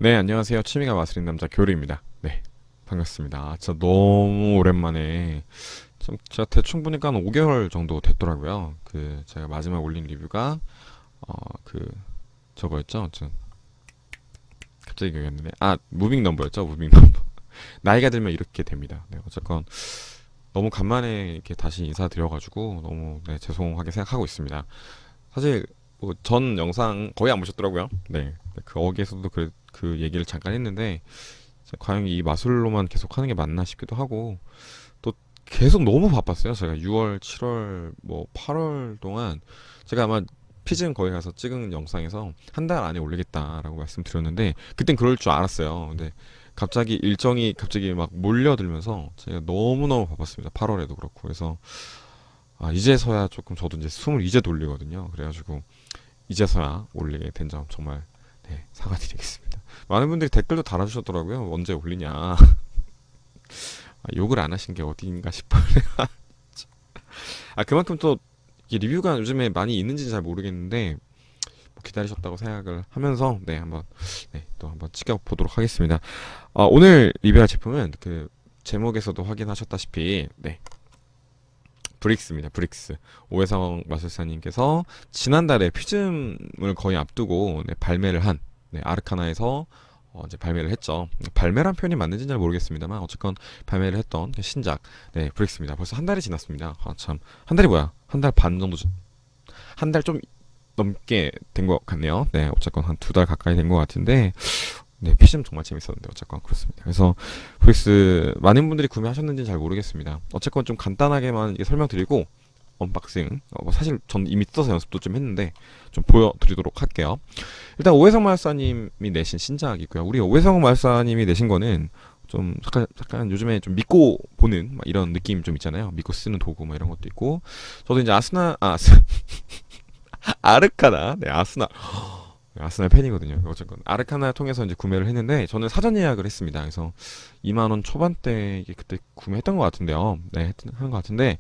네, 안녕하세요. 취미가 마술인 남자 교리입니다. 네, 반갑습니다. 진짜 너무 오랜만에, 제가 대충 보니까 한 5개월 정도 됐더라고요. 제가 마지막 올린 리뷰가, 어, 그, 저거였죠? 갑자기 기억이 안 나네. 아, 무빙 넘버였죠? 무빙 넘버. 나이가 들면 이렇게 됩니다. 네, 어쨌건, 너무 간만에 이렇게 다시 인사드려가지고, 너무, 네, 죄송하게 생각하고 있습니다. 사실, 전 영상 거의 안 보셨더라고요. 네, 거기에서도 그 얘기를 잠깐 했는데, 과연 이 마술로만 계속 하는 게 맞나 싶기도 하고 또 계속 너무 바빴어요. 제가 6월, 7월, 뭐 8월 동안 제가 아마 피즘 거기 가서 찍은 영상에서 한 달 안에 올리겠다라고 말씀드렸는데 그땐 그럴 줄 알았어요. 근데 갑자기 일정이 갑자기 막 몰려들면서 제가 너무너무 바빴습니다. 8월에도 그렇고 그래서 이제서야 조금 저도 이제 숨을 이제 돌리거든요. 그래가지고 이제서야 올리게 된 점 정말 네, 사과드리겠습니다. 많은 분들이 댓글도 달아주셨더라고요. 언제 올리냐. 욕을 안 하신 게 어디인가 싶어요. 그만큼 또 리뷰가 요즘에 많이 있는지 잘 모르겠는데 뭐 기다리셨다고 생각을 하면서 네 한번 또 한번 찍어보도록 하겠습니다. 오늘 리뷰할 제품은 그 제목에서도 확인하셨다시피 네 브릭스입니다. 브릭스. 오해성 마술사님께서 지난달에 퓨즘을 거의 앞두고 네, 발매를 한 아르카나에서 이제 발매를 했죠. 발매란 표현이 맞는지는 잘 모르겠습니다만 어쨌건 발매를 했던 그 신작 브릭스입니다. 벌써 한 달이 지났습니다. 참. 한 달이 뭐야? 한 달 반 정도 한 달 좀 넘게 된 것 같네요. 네, 어쨌건 한 2달 가까이 된 것 같은데 네, PC는 정말 재밌었는데 어쨌건 그렇습니다. 그래서 브릭스 많은 분들이 구매하셨는지는 잘 모르겠습니다. 어쨌건 좀 간단하게만 설명드리고 언박싱 뭐 사실 전 이미 뜯어서 연습도 좀 했는데 좀 보여드리도록 할게요. 일단 오해성 마술사님이 내신 신작이고요. 우리 오해성 마술사님이 내신 거는 좀 약간 요즘에 좀 믿고 보는 이런 느낌 좀 있잖아요. 믿고 쓰는 도구 이런 것도 있고 저도 이제 아르카나 아스날 팬이거든요. 어쨌건 아르카나 통해서 이제 구매를 했는데 저는 사전 예약을 했습니다. 그래서 2만 원 초반대에 그때 구매했던 것 같은데요. 네, 하는 것 같은데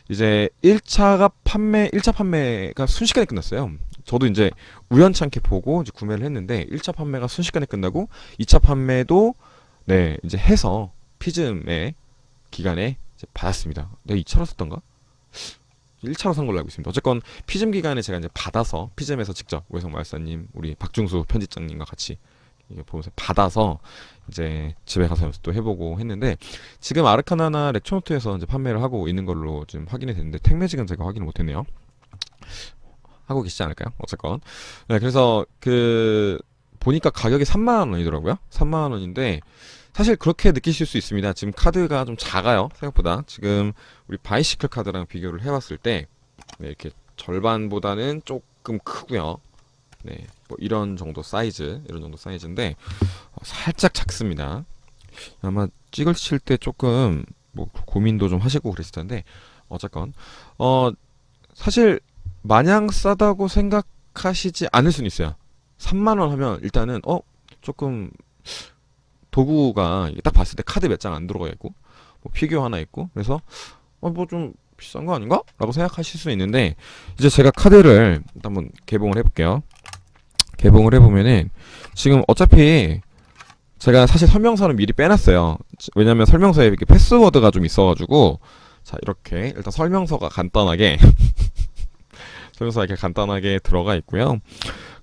이제 1차 판매가 순식간에 끝났어요. 저도 이제 우연찮게 보고 이제 구매를 했는데 1차 판매가 순식간에 끝나고 2차 판매도 네, 이제 해서 피즘의 기간에 이제 받았습니다. 내가 2차로 썼던가? 1차로 산 걸로 알고 있습니다. 어쨌건 피즘 기간에 제가 이제 받아서 피즘에서 직접 오해성 마술사님 우리 박중수 편집장님과 같이 이게 보면서 받아서 이제 집에 가서 연습도 해보고 했는데 지금 아르카나나 렉처노트에서 이제 판매를 하고 있는 걸로 지금 확인이 됐는데 택매직은 제가 확인을 못했네요. 하고 계시지 않을까요? 어쨌건 네, 그래서 보니까 가격이 3만 원이더라고요. 3만 원인데 사실 그렇게 느끼실 수 있습니다. 지금 카드가 좀 작아요. 생각보다 지금 우리 바이시클 카드랑 비교를 해봤을 때 네, 이렇게 절반보다는 조금 크고요. 네, 뭐 이런 정도 사이즈인데 살짝 작습니다. 아마 찍으실 때 조금 뭐 고민도 좀 하시고 그랬을 텐데 어쨌건 어 사실 마냥 싸다고 생각하시지 않을 수는 있어요. 3만 원 하면 일단은 조금 도구가 딱 봤을 때 카드 몇 장 안 들어가 있고 뭐 피규어 하나 있고 그래서 뭐 좀 비싼 거 아닌가? 라고 생각하실 수 있는데 이제 제가 카드를 한번 개봉을 해볼게요. 개봉을 해보면은 지금 어차피 제가 사실 설명서는 미리 빼놨어요. 왜냐면 설명서에 이렇게 패스워드가 좀 있어가지고 자 이렇게 일단 설명서가 간단하게 설명서가 이렇게 간단하게 들어가 있고요.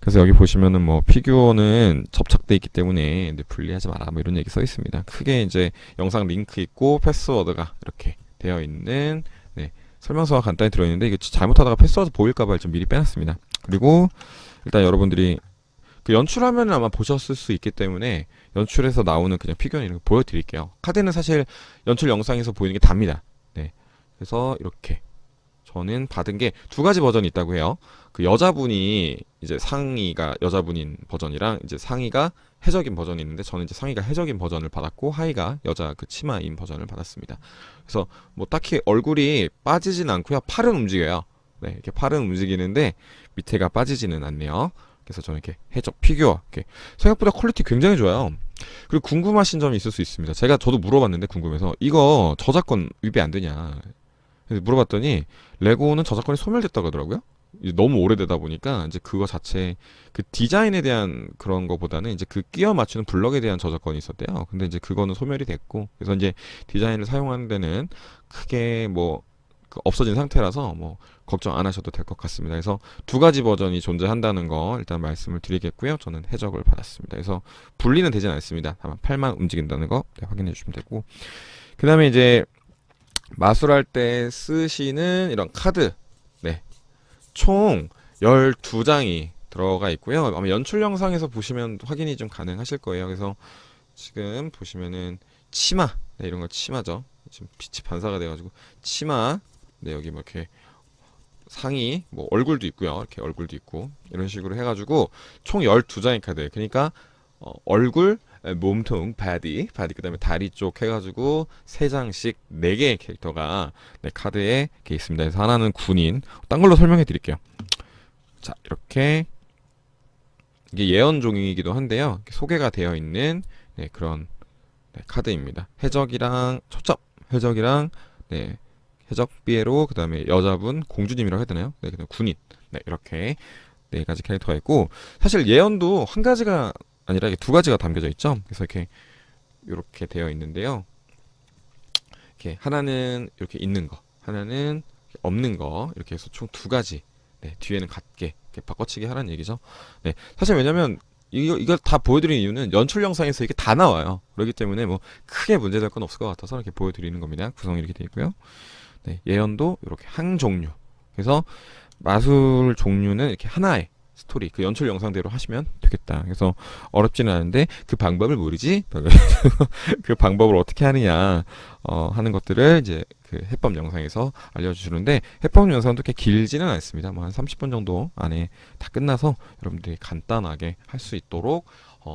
그래서 여기 보시면은 뭐 피규어는 접착돼 있기 때문에 분리하지 마라 뭐 이런 얘기 써 있습니다. 크게 이제 영상 링크 있고 패스워드가 이렇게 되어 있는 설명서가 간단히 들어있는데 이게 잘못하다가 패스워드 보일까봐 좀 미리 빼놨습니다. 그리고 일단 여러분들이 그 연출하면 아마 보셨을 수 있기 때문에 연출에서 나오는 그냥 피규어는 이렇게 보여드릴게요. 카드는 사실 연출 영상에서 보이는 게 답니다. 네, 그래서 이렇게 저는 받은 게 2가지 버전이 있다고 해요. 그 여자분이 이제 상의가 여자분인 버전이랑 이제 상의가 해적인 버전이 있는데 저는 이제 상의가 해적인 버전을 받았고 하의가 여자 그 치마인 버전을 받았습니다. 그래서 뭐 딱히 얼굴이 빠지진 않고요. 팔은 움직여요. 네, 이렇게 팔은 움직이는데 밑에가 빠지지는 않네요. 그래서 저는 이렇게 해적 피규어 이렇게 생각보다 퀄리티 굉장히 좋아요. 그리고 궁금하신 점이 있을 수 있습니다. 저도 물어봤는데 궁금해서 이거 저작권 위배 안 되냐? 그래서 물어봤더니 레고는 저작권이 소멸됐다고 하더라고요. 이제 너무 오래되다 보니까 이제 그거 자체 그 디자인에 대한 그런 거보다는 이제 그 끼워 맞추는 블럭에 대한 저작권이 있었대요. 근데 이제 그거는 소멸이 됐고, 그래서 이제 디자인을 사용하는 데는 크게 뭐 그 없어진 상태라서 뭐 걱정 안 하셔도 될 것 같습니다. 그래서 두 가지 버전이 존재한다는 거 일단 말씀을 드리겠고요. 저는 해적을 받았습니다. 그래서 분리는 되진 않습니다. 다만 팔만 움직인다는 거 확인해 주시면 되고, 그 다음에 이제 마술할 때 쓰시는 이런 카드, 네, 총 12장이 들어가 있고요. 아마 연출 영상에서 보시면 확인이 좀 가능하실 거예요. 그래서 지금 보시면은 치마, 네, 이런 거 치마죠. 지금 빛이 반사가 돼가지고 치마, 네, 여기 뭐 이렇게 상의, 뭐 얼굴도 있고요. 이렇게 얼굴도 있고 이런 식으로 해가지고 총 12장의 카드. 그러니까 얼굴, 몸통, 바디, 그다음에 다리 쪽 해가지고 3장씩 4개의 캐릭터가 네, 카드에 이렇게 있습니다. 그래서 하나는 군인, 딴 걸로 설명해 드릴게요. 자, 이렇게 이게 예언 종이기도 한데요. 이렇게 소개가 되어 있는 네, 그런 네, 카드입니다. 해적이랑 초점, 해적이랑 네, 해적 피에로, 그 다음에 여자분 공주님이라고 해야 되나요? 네, 그다음 군인, 네, 이렇게 4가지 캐릭터가 있고, 사실 예언도 한 가지가 아니라 이게 2가지가 담겨져 있죠. 그래서 이렇게 되어 있는데요. 이렇게 하나는 이렇게 있는 거, 하나는 없는 거, 이렇게 해서 총 2가지. 네, 뒤에는 같게 이렇게 바꿔치기 하라는 얘기죠. 네, 사실 왜냐면 이걸 다 보여드리는 이유는 연출 영상에서 이게 다 나와요. 그렇기 때문에 뭐 크게 문제될 건 없을 것 같아서 이렇게 보여드리는 겁니다. 구성이 이렇게 되어 있고요. 네, 예언도 이렇게 한 종류. 그래서 마술 종류는 이렇게 하나의 스토리, 그 연출 영상대로 하시면 되겠다. 그래서 어렵지는 않은데 그 방법을 모르지? 그 방법을 어떻게 하느냐 하는 것들을 이제 그 해법 영상에서 알려주시는데, 해법 영상도 그렇게 길지는 않습니다. 뭐 한 30분 정도 안에 다 끝나서 여러분들이 간단하게 할 수 있도록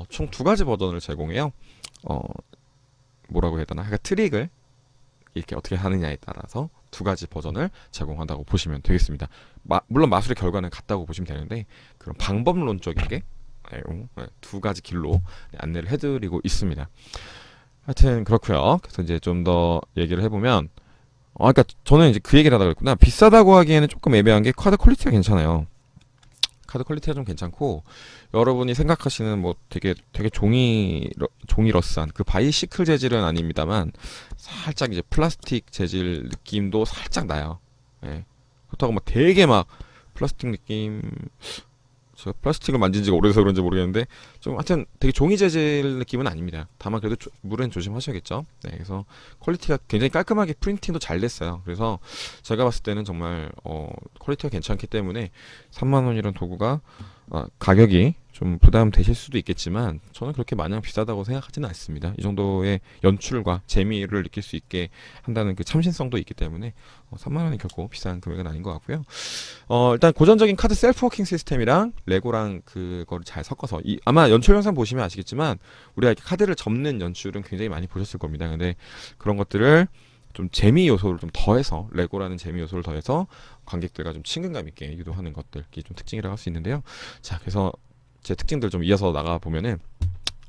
총 2가지 버전을 제공해요. 뭐라고 해야 되나? 그러니까 트릭을 이렇게 어떻게 하느냐에 따라서 2가지 버전을 제공한다고 보시면 되겠습니다. 물론 마술의 결과는 같다고 보시면 되는데 그런 방법론적인 게 2가지 길로 안내를 해드리고 있습니다. 하여튼 그렇고요. 그래서 이제 좀 더 얘기를 해보면, 그러니까 저는 이제 그 얘기를 하다가 그랬구나. 비싸다고 하기에는 조금 애매한 게 카드 퀄리티가 괜찮아요. 카드 퀄리티가 좀 괜찮고, 여러분이 생각하시는 뭐 되게 종이러스한 그 바이시클 재질은 아닙니다만 살짝 이제 플라스틱 재질 느낌도 살짝 나요. 예. 그렇다고 막 되게 막 플라스틱 느낌, 제가 플라스틱을 만진 지가 오래돼서 그런지 모르겠는데 좀 하여튼 되게 종이 재질 느낌은 아닙니다. 다만 그래도 물은 조심하셔야겠죠. 네, 그래서 퀄리티가 굉장히 깔끔하게 프린팅도 잘 됐어요. 그래서 제가 봤을 때는 정말 퀄리티가 괜찮기 때문에 3만 원이란 도구가 가격이 좀 부담되실 수도 있겠지만 저는 그렇게 마냥 비싸다고 생각하지는 않습니다. 이 정도의 연출과 재미를 느낄 수 있게 한다는 그 참신성도 있기 때문에 3만 원이 결코 비싼 금액은 아닌 것 같고요. 일단 고전적인 카드 셀프 워킹 시스템이랑 레고랑 그거를 잘 섞어서 아마 연출 영상 보시면 아시겠지만 우리가 이렇게 카드를 접는 연출은 굉장히 많이 보셨을 겁니다. 근데 그런 것들을 좀 재미 요소를 좀 더해서, 레고라는 재미 요소를 더해서 관객들과 좀 친근감 있게 유도하는 것들이 좀 특징이라고 할 수 있는데요. 자, 그래서 제 특징들 좀 이어서 나가 보면은,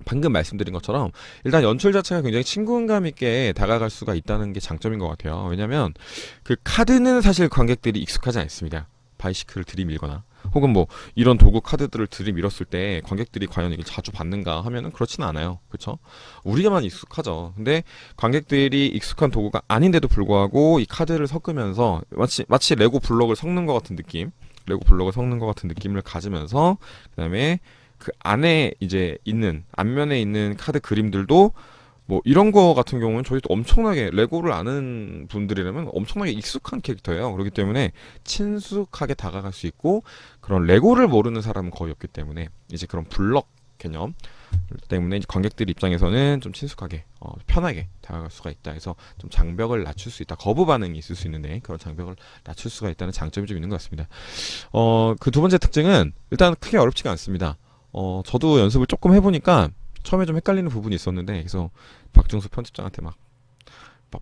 방금 말씀드린 것처럼 일단 연출 자체가 굉장히 친근감 있게 다가갈 수가 있다는 게 장점인 것 같아요. 왜냐면 그 카드는 사실 관객들이 익숙하지 않습니다. 바이시클을 들이밀거나 혹은 뭐 이런 도구 카드들을 들이밀었을 때 관객들이 과연 이걸 자주 받는가 하면은 그렇지는 않아요. 그렇죠? 우리가만 익숙하죠. 근데 관객들이 익숙한 도구가 아닌데도 불구하고 이 카드를 섞으면서 마치 레고 블록을 섞는 것 같은 느낌, 레고 블록을 섞는 것 같은 느낌을 가지면서, 그다음에 그 안에 이제 있는 앞면에 있는 카드 그림들도 뭐 이런 거 같은 경우는 저희도 엄청나게, 레고를 아는 분들이라면 엄청나게 익숙한 캐릭터예요. 그렇기 때문에 친숙하게 다가갈 수 있고, 그런 레고를 모르는 사람은 거의 없기 때문에 이제 그런 블럭 개념 때문에 이제 관객들 입장에서는 좀 친숙하게 편하게 다가갈 수가 있다. 해서 좀 장벽을 낮출 수 있다. 거부 반응이 있을 수 있는데 그런 장벽을 낮출 수가 있다는 장점이 좀 있는 것 같습니다. 그 2번째 특징은 일단 크게 어렵지가 않습니다. 저도 연습을 조금 해보니까 처음에 좀 헷갈리는 부분이 있었는데, 그래서 박중수 편집장한테 막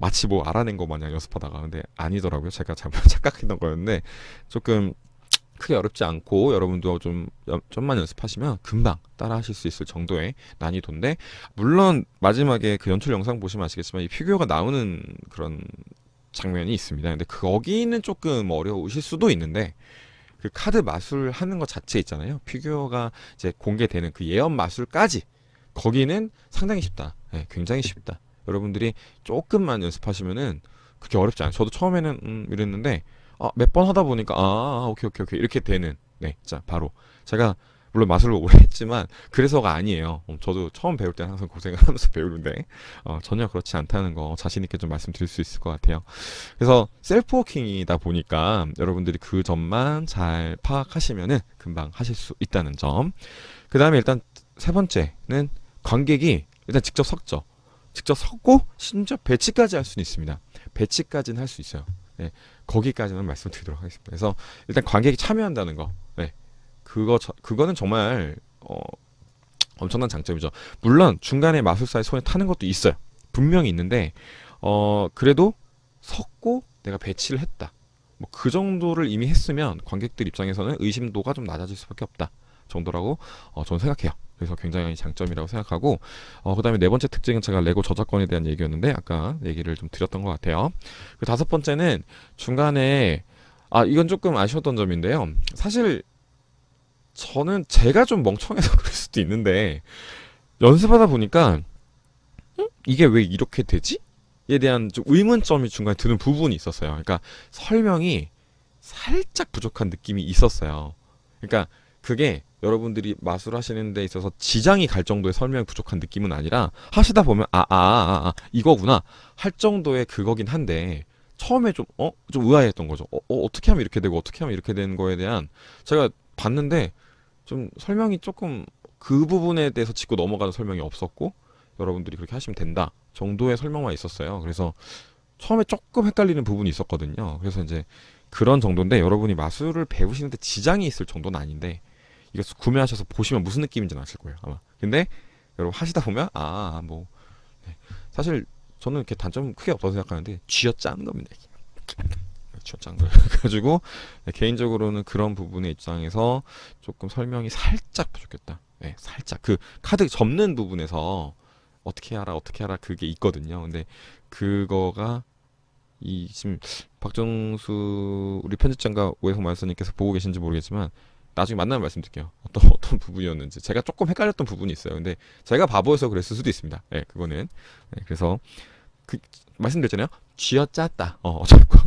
마치 뭐 알아낸 거 마냥 연습하다가, 근데 아니더라고요. 제가 잘못 착각했던 거였는데 조금 크게 어렵지 않고 여러분도 좀만 연습하시면 금방 따라 하실 수 있을 정도의 난이도인데, 물론 마지막에 그 연출 영상 보시면 아시겠지만 이 피규어가 나오는 그런 장면이 있습니다. 근데 거기는 조금 어려우실 수도 있는데 그 카드 마술 하는 것 자체 있잖아요. 피규어가 이제 공개되는 그 예언 마술까지 거기는 상당히 쉽다. 네, 굉장히 쉽다. 여러분들이 조금만 연습하시면은 그렇게 어렵지 않아요. 저도 처음에는 이랬는데 몇 번 하다 보니까 오케이 오케이 오케이 이렇게 되는. 네, 자 바로 제가 물론 마술을 오래 했지만 그래서가 아니에요. 저도 처음 배울 때는 항상 고생을 하면서 배우는데 전혀 그렇지 않다는 거 자신 있게 좀 말씀드릴 수 있을 것 같아요. 그래서 셀프 워킹이다 보니까 여러분들이 그 점만 잘 파악하시면은 금방 하실 수 있다는 점. 그 다음에 일단 세 번째는 관객이 일단 직접 섰죠. 직접 섰고 심지어 배치까지 할 수는 있습니다. 배치까지는 할 수 있어요. 네, 거기까지는 말씀드리도록 하겠습니다. 그래서 일단 관객이 참여한다는 거, 네, 그거는 정말 엄청난 장점이죠. 물론 중간에 마술사의 손에 타는 것도 있어요. 분명히 있는데 그래도 섰고 내가 배치를 했다. 뭐 그 정도를 이미 했으면 관객들 입장에서는 의심도가 좀 낮아질 수밖에 없다 정도라고 저는 생각해요. 그래서 굉장히 장점이라고 생각하고 그 다음에 네 번째 특징은 제가 레고 저작권에 대한 얘기였는데 아까 얘기를 좀 드렸던 것 같아요. 그 다섯 번째는 중간에 이건 조금 아쉬웠던 점인데요. 사실 저는 제가 좀 멍청해서 그럴 수도 있는데 연습하다 보니까 이게 왜 이렇게 되지? 에 대한 좀 의문점이 중간에 드는 부분이 있었어요. 그러니까 설명이 살짝 부족한 느낌이 있었어요. 그러니까 그게 여러분들이 마술하시는 데 있어서 지장이 갈 정도의 설명이 부족한 느낌은 아니라 하시다 보면 이거구나 할 정도의 그거긴 한데 처음에 좀 의아했던 거죠. 어떻게 하면 이렇게 되고 어떻게 하면 이렇게 되는 거에 대한 제가 봤는데 좀 설명이 조금 그 부분에 대해서 짚고 넘어가는 설명이 없었고 여러분들이 그렇게 하시면 된다 정도의 설명만 있었어요. 그래서 처음에 조금 헷갈리는 부분이 있었거든요. 그래서 이제 그런 정도인데 여러분이 마술을 배우시는데 지장이 있을 정도는 아닌데 이거 구매하셔서 보시면 무슨 느낌인지는 아실 거예요 아마. 근데 여러분 하시다 보면 뭐 네. 사실 저는 이렇게 단점 크게 없다고 생각하는데 쥐어짜는 겁니다. 쥐어짠 거예요. 그래가지고 네, 개인적으로는 그런 부분의 입장에서 조금 설명이 살짝 부족했다. 네, 살짝 그 카드 접는 부분에서 어떻게 하라 그게 있거든요. 근데 그거가 지금 박정수 우리 편집장과 오해성 마술사님께서 보고 계신지 모르겠지만 나중에 만나면 말씀드릴게요. 어떤 부분이었는지 제가 조금 헷갈렸던 부분이 있어요. 근데 제가 바보여서 그랬을 수도 있습니다. 네, 그거는 그래서 말씀드렸잖아요. 쥐어짰다. 어쨌건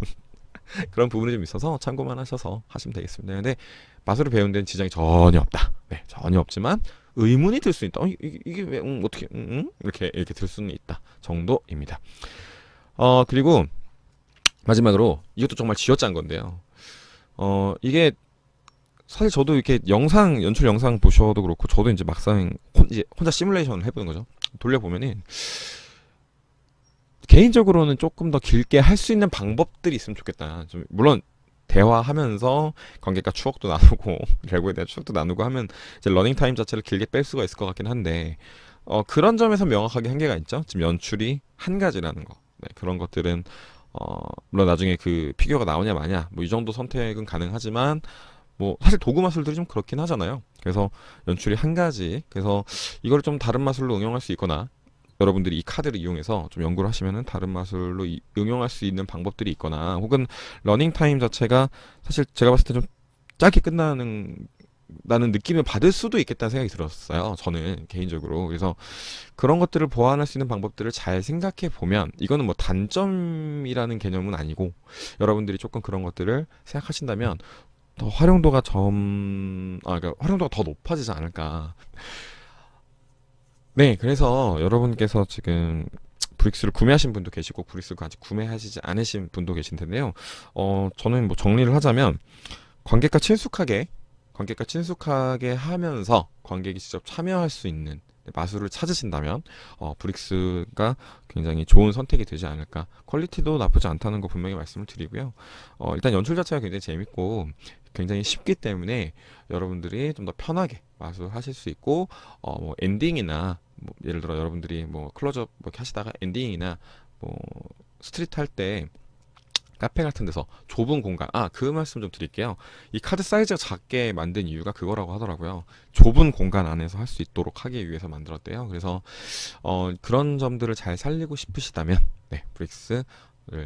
그런 부분이 좀 있어서 참고만 하셔서 하시면 되겠습니다. 근데 마술을 배우는 데는 지장이 전혀 없다. 네, 전혀 없지만 의문이 들 수 있다. 이게 왜 어떻게 이렇게 들 수는 있다 정도입니다. 그리고 마지막으로 이것도 정말 쥐어짠 건데요. 이게 사실 저도 이렇게 연출 영상 보셔도 그렇고 저도 이제 막상 이제 혼자 시뮬레이션을 해보는 거죠. 돌려보면은 개인적으로는 조금 더 길게 할 수 있는 방법들이 있으면 좋겠다. 좀 물론 대화하면서 관객과 추억도 나누고 레고에 대한 추억도 나누고 하면 이제 러닝 타임 자체를 길게 뺄 수가 있을 것 같긴 한데 그런 점에서 명확하게 한계가 있죠. 지금 연출이 한 가지라는 거. 네, 그런 것들은 물론 나중에 그 피규어가 나오냐 마냐 뭐 이 정도 선택은 가능하지만 뭐 사실 도구 마술들이 좀 그렇긴 하잖아요. 그래서 연출이 한 가지. 그래서 이걸 좀 다른 마술로 응용할 수 있거나 여러분들이 이 카드를 이용해서 좀 연구를 하시면은 다른 마술로 응용할 수 있는 방법들이 있거나 혹은 러닝 타임 자체가 사실 제가 봤을 때 좀 짧게 끝나는 나는 느낌을 받을 수도 있겠다는 생각이 들었어요. 저는 개인적으로. 그래서 그런 것들을 보완할 수 있는 방법들을 잘 생각해 보면 이거는 뭐 단점이라는 개념은 아니고 여러분들이 조금 그런 것들을 생각하신다면 더 그러니까 활용도가 더 높아지지 않을까. 네, 그래서 여러분께서 지금 브릭스를 구매하신 분도 계시고 브릭스를 아직 구매하시지 않으신 분도 계신 텐데요. 저는 뭐 정리를 하자면 관객과 친숙하게 하면서 관객이 직접 참여할 수 있는 마술을 찾으신다면 브릭스가 굉장히 좋은 선택이 되지 않을까. 퀄리티도 나쁘지 않다는 거 분명히 말씀을 드리고요. 일단 연출 자체가 굉장히 재밌고 굉장히 쉽기 때문에 여러분들이 좀 더 편하게 마술하실 수 있고 뭐 엔딩이나 뭐 예를 들어 여러분들이 뭐 클로즈업 뭐 이렇게 하시다가 엔딩이나 뭐 스트리트 할 때 카페 같은 데서 좁은 공간 그 말씀 좀 드릴게요. 이 카드 사이즈가 작게 만든 이유가 그거라고 하더라고요. 좁은 공간 안에서 할 수 있도록 하기 위해서 만들었대요. 그래서 그런 점들을 잘 살리고 싶으시다면 네, 브릭스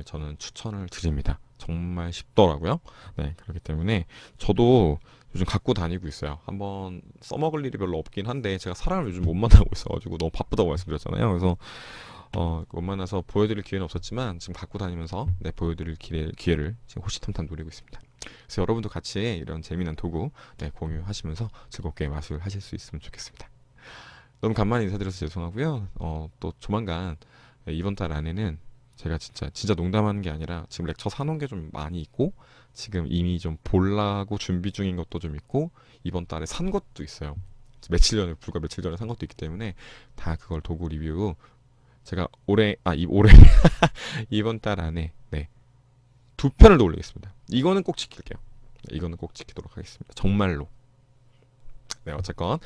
저는 추천을 드립니다. 정말 쉽더라고요. 네, 그렇기 때문에 저도 요즘 갖고 다니고 있어요. 한번 써먹을 일이 별로 없긴 한데 제가 사람을 요즘 못 만나고 있어가지고 너무 바쁘다고 말씀드렸잖아요. 그래서 못 만나서 보여드릴 기회는 없었지만 지금 갖고 다니면서 네, 보여드릴 기회를 지금 호시탐탐 노리고 있습니다. 그래서 여러분도 같이 이런 재미난 도구 네, 공유하시면서 즐겁게 마술하실 수 있으면 좋겠습니다. 너무 간만에 인사드려서 죄송하고요. 또 조만간 이번 달 안에는 제가 진짜 농담하는 게 아니라 지금 렉처 사놓은 게 좀 많이 있고 지금 이미 좀 보려고 준비 중인 것도 좀 있고 이번 달에 산 것도 있어요. 불과 며칠 전에 산 것도 있기 때문에 다 그걸 도구 리뷰 제가 올해 이번 달 안에 네, 두 편을 더 올리겠습니다. 이거는 꼭 지킬게요. 네, 이거는 꼭 지키도록 하겠습니다. 정말로. 네, 어쨌건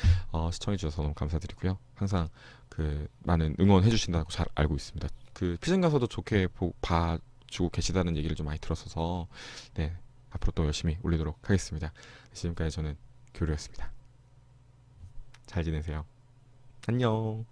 시청해주셔서 너무 감사드리고요. 항상 그 많은 응원해 주신다고 잘 알고 있습니다. 그 피증 가서도 좋게 봐주고 계시다는 얘기를 좀 많이 들었어서 네, 앞으로 또 열심히 올리도록 하겠습니다. 지금까지 저는 교류였습니다. 잘 지내세요. 안녕.